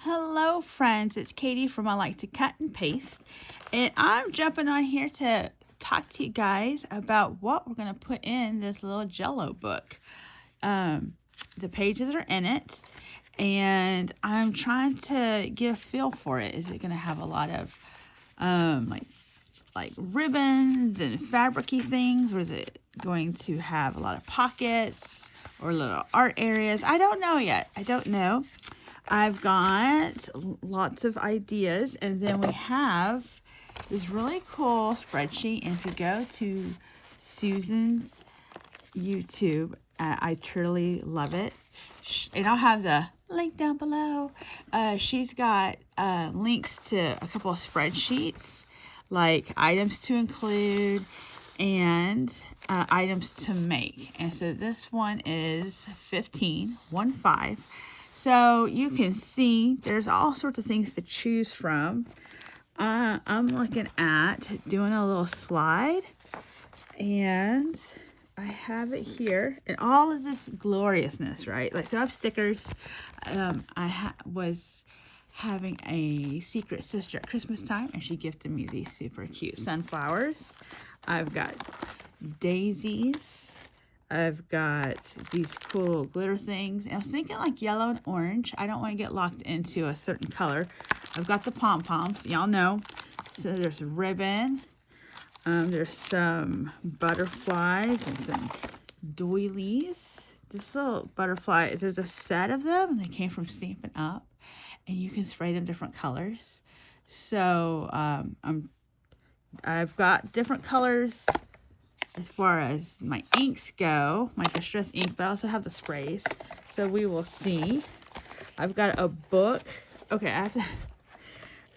Hello friends, it's Katie from I Like to Cut and Paste, and I'm jumping on here to talk to you guys about what we're going to put in this little Jello book. The pages are in it, and I'm trying to get a feel for it. Is it going to have a lot of like ribbons and fabric-y things, or is it going to have a lot of pockets or little art areas? I don't know yet. I don't know. I've got lots of ideas, and then we have this really cool spreadsheet. And if you go to Susan's YouTube, I truly love it, and I'll have the link down below. She's got links to a couple of spreadsheets, like items to include and items to make. And so this one is 15. So you can see there's all sorts of things to choose from. I'm looking at doing a little slide, and I have it here, and all of this gloriousness, right? Like, so I have stickers. I was having a secret sister at Christmas time, and she gifted me these super cute sunflowers. I've got daisies. I've got these cool glitter things. And I was thinking like yellow and orange. I don't want to get locked into a certain color. I've got the pom-poms. Y'all know. So there's a ribbon. There's some butterflies and some doilies. This little butterfly, there's a set of them, and they came from Stampin' Up. And you can spray them different colors. So I've got different colors as far as my inks go, my distress ink, but I also have the sprays. So we will see. I've got a book. Okay, I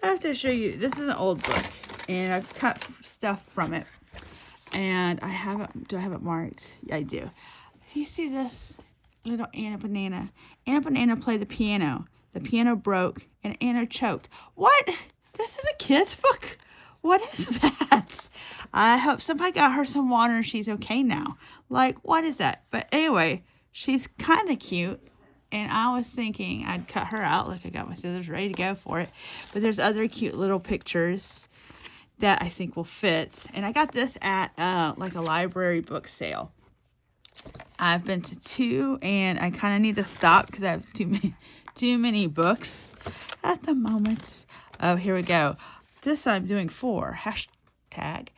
have to show you. This is an old book, and I've cut stuff from it. And I haven't, do I have it marked? Yeah, I do. You see this little Anna Banana? Anna Banana played the piano. The piano broke, and Anna choked. What? This is a kid's book? What is that? I hope somebody got her some water and she's okay now. Like, what is that? But anyway, she's kind of cute. And I was thinking I'd cut her out. Like, I got my scissors ready to go for it. But there's other cute little pictures that I think will fit. And I got this at like a library book sale. I've been to 2, and I kind of need to stop because I have too many books at the moment. Oh, here we go. This I'm doing for hashtag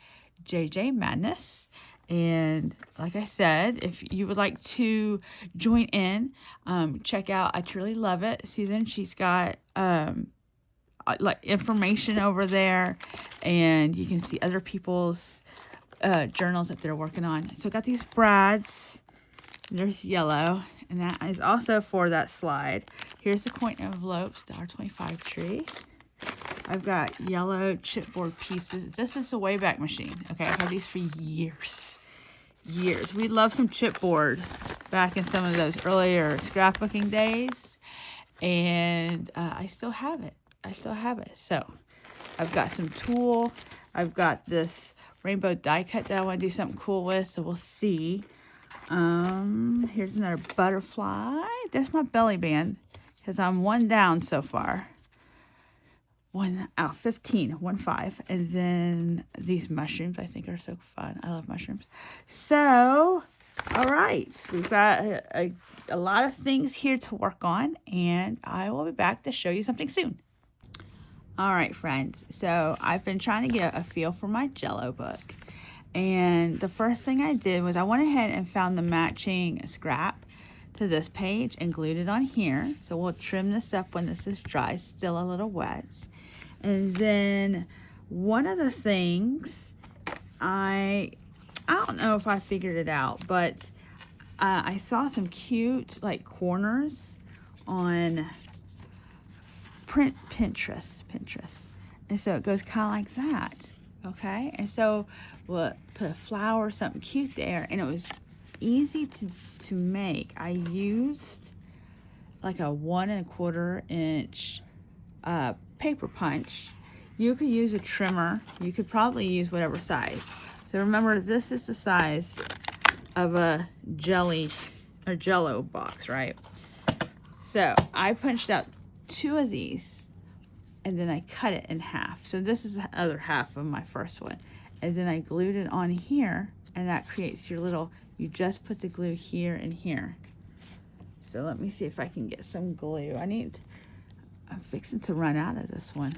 JJMadness. And like I said, if you would like to join in, check out I Truly Love It. Susan, she's got like information over there, and you can see other people's journals that they're working on. So I got these brads. There's yellow, and that is also for that slide. Here's the coin envelopes, $1.25 tree. I've got yellow chipboard pieces. This is a Wayback Machine. Okay, I've had these for years. We loved some chipboard back in some of those earlier scrapbooking days, and I still have it. So I've got some tulle. I've got this rainbow die cut that I want to do something cool with, so we'll see. Here's another butterfly. There's my belly band, because I'm 1 down so far. 15. And then these mushrooms I think are so fun. I love mushrooms. So, all right. We've got a lot of things here to work on, and I will be back to show you something soon. All right, friends. So I've been trying to get a feel for my Jello book. And the first thing I did was I went ahead and found the matching scrap to this page and glued it on here. So we'll trim this up when this is dry, still a little wet. And then one of the things, I don't know if I figured it out, but I saw some cute like corners on Pinterest. And so it goes kind of like that. Okay, and so we'll put a flower, something cute there, and it was easy to make. I used like a 1 1/4 inch paper punch. You could use a trimmer. You could probably use whatever size. So remember, this is the size of a jelly or Jello box, right? So I punched out 2 of these, and then I cut it in half. So this is the other half of my first one. And then I glued it on here, and that creates your little, you just put the glue here and here. So let me see if I can get some glue. I'm fixing to run out of this one.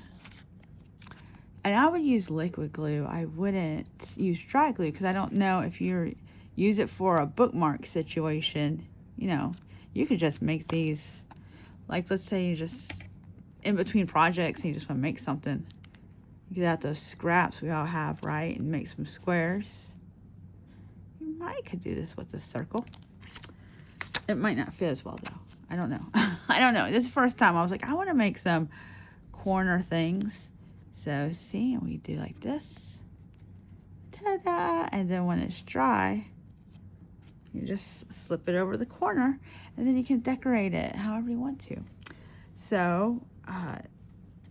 And I would use liquid glue. I wouldn't use dry glue because I don't know if you use it for a bookmark situation. You know, you could just make these, like let's say you just, in between projects, and you just want to make something. You get out those scraps we all have, right? And make some squares. You could do this with a circle. It might not fit as well though. I don't know. I don't know. This is the first time I was like, I want to make some corner things. So see, we do like this. Ta-da! And then when it's dry, you just slip it over the corner, and then you can decorate it however you want to. So,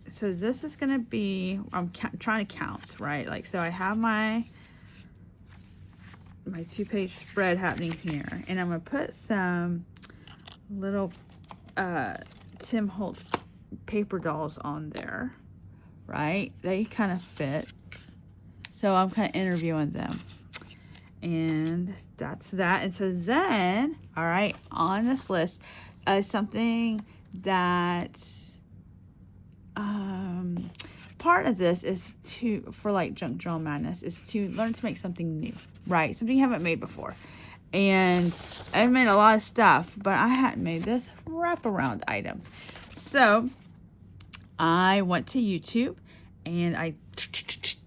so this is gonna be, I'm trying to count, right? Like, so I have my 2-page spread happening here, and I'm gonna put some little Tim Holtz paper dolls on there, right? They kind of fit, so I'm kind of interviewing them, and that's that. And so then, all right, on this list, something that part of this is for like Junk Journal Madness is to learn to make something new, right? Something you haven't made before. And I've made a lot of stuff, but I hadn't made this wraparound item. So I went to YouTube and I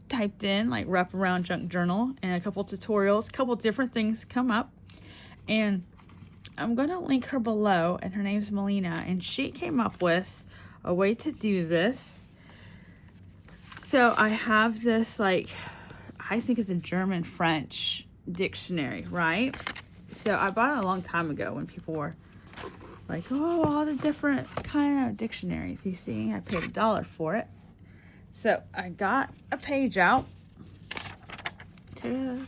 typed in like wraparound junk journal, and a couple tutorials, a couple different things come up, and I'm going to link her below, and her name's Melina, and she came up with a way to do this. So I have this, like, I think it's a German-French dictionary, right? So I bought it a long time ago when people were like, oh, all the different kind of dictionaries. You see, I paid $1 for it. So I got a page out. Ta-da.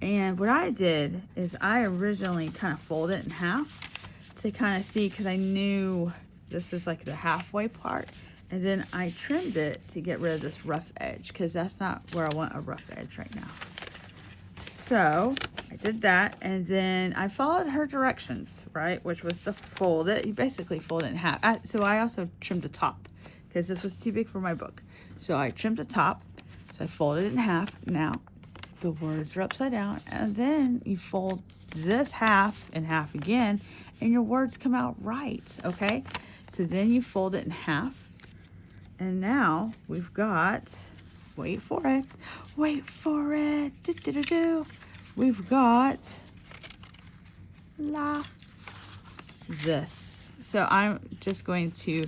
And what I did is I originally kind of folded it in half to kind of see, because I knew this is like the halfway part. And then I trimmed it to get rid of this rough edge, because that's not where I want a rough edge right now. So I did that, and then I followed her directions, right? Which was to fold it. You basically fold it in half. So I also trimmed the top, because this was too big for my book. So I trimmed the top, so I folded it in half. Now the words are upside down, and then you fold this half in half again, and your words come out right, okay? So then you fold it in half, and now we've got, wait for it, do-do-do-do. We've got this. So I'm just going to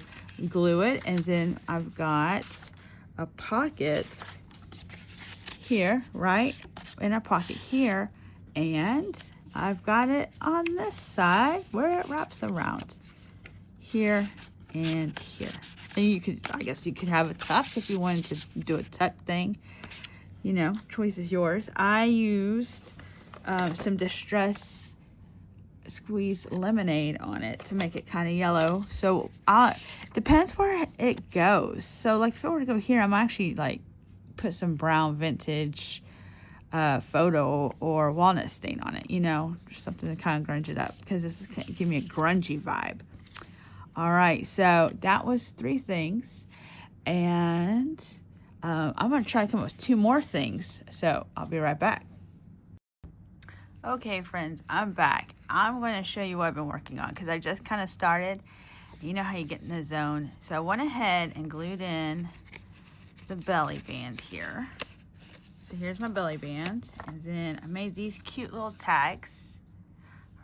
glue it, and then I've got a pocket here, right? And a pocket here, and I've got it on this side where it wraps around here and here. And you could, I guess you could have a tuck if you wanted to do a tuck thing. You know, choice is yours. I used some Distress Squeeze lemonade on it to make it kind of yellow. So depends where it goes. So like if I were to go here, I'm actually like put some brown vintage photo or walnut stain on it, you know, just something to kind of grunge it up, because this is going to give me a grungy vibe. All right, so that was 3 things, and I'm going to try to come up with 2 more things, so I'll be right back. Okay, friends, I'm back. I'm going to show you what I've been working on, because I just kind of started. You know how you get in the zone. So I went ahead and glued in the belly band here. So here's my belly band, and then I made these cute little tags.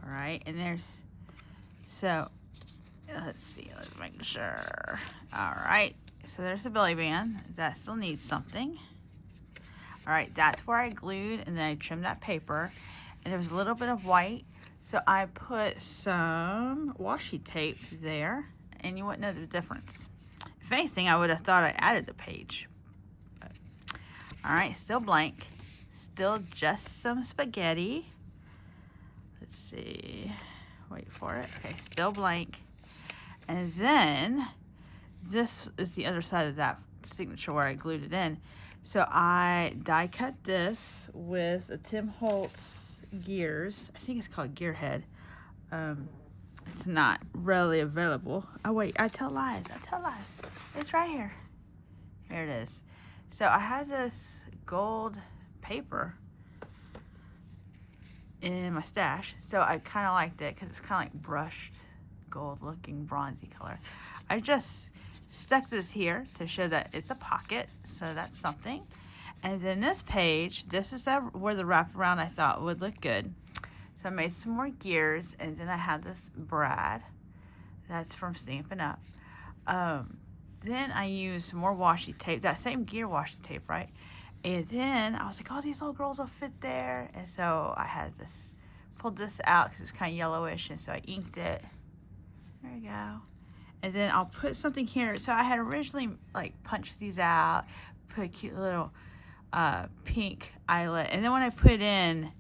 All right, and there's, so let's see, let's make sure. All right, so there's the belly band. That still needs something. All right, that's where I glued, and then I trimmed that paper, and there was a little bit of white, so I put some washi tape there, and you wouldn't know the difference. If anything, I would have thought I added the page. But, all right, still blank, still just some spaghetti. Let's see, wait for it. Okay, still blank. And then this is the other side of that signature where I glued it in. So I die cut this with a Tim Holtz gears. I think it's called Gearhead. It's not readily available. Oh wait, I tell lies. It's right here. Here it is. So I had this gold paper in my stash, so I kind of liked it because it's kind of like brushed gold looking bronzy color. I just stuck this here to show that it's a pocket, so that's something. And then this page, this is where the wraparound I thought would look good. So I made some more gears, and then I had this brad that's from Stampin' Up. Then I used some more washi tape, that same gear washi tape, right? And then I was like, oh, these little girls will fit there. And so I had this, pulled this out because it's kind of yellowish, and so I inked it. There we go. And then I'll put something here. So I had originally like punched these out, put a cute little pink eyelet. And then when I put in,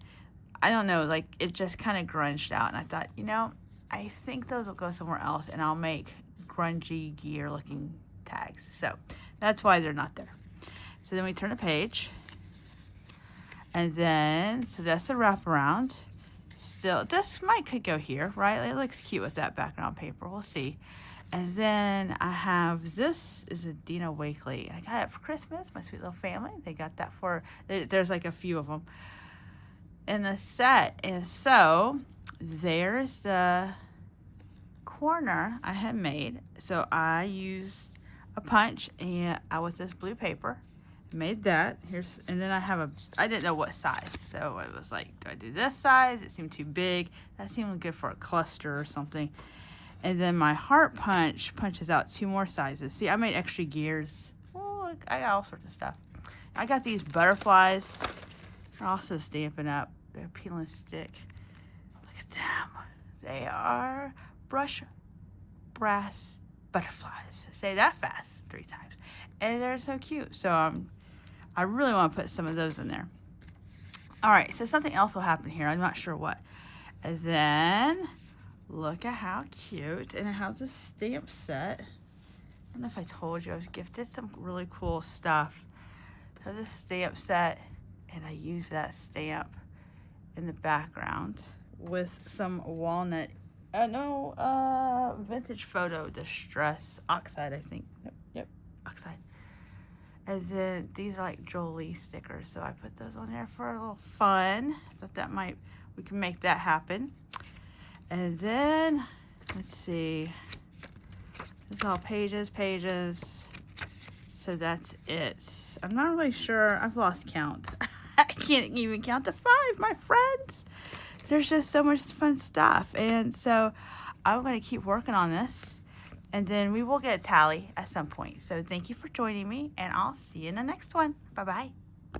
I don't know, like it just kind of grunged out. And I thought, you know, I think those will go somewhere else, and I'll make grungy gear looking tags. So that's why they're not there. So then we turn the page. And then, so that's the wraparound. Still, this could go here, right? It looks cute with that background paper. We'll see. And then I have, this is a Dina Wakley. I got it for Christmas, my sweet little family. They got that for, there's like a few of them in the set. And so there's the corner I had made. So I used a punch and with this blue paper, made that. And then I have I didn't know what size. So it was like, do I do this size? It seemed too big. That seemed good for a cluster or something. And then my heart punch punches out 2 more sizes. See, I made extra gears. Oh, look, I got all sorts of stuff. I got these butterflies. They're also Stampin' Up. They're peel and stick. Look at them. They are brush brass butterflies. Say that fast 3 times. And they're so cute. So I really want to put some of those in there. All right, so something else will happen here. I'm not sure what. And then look at how cute. And I have this stamp set. I don't know if I told you I was gifted some really cool stuff. So this stamp set, and I use that stamp in the background with some walnut, vintage photo distress oxide, I think. Yep, oxide. And then these are like Jolie stickers, so I put those on there for a little fun. I thought we can make that happen. And then, let's see, it's all pages. So that's it. I'm not really sure. I've lost count. I can't even count to 5, my friends. There's just so much fun stuff. And so I'm going to keep working on this. And then we will get a tally at some point. So thank you for joining me, and I'll see you in the next one. Bye-bye.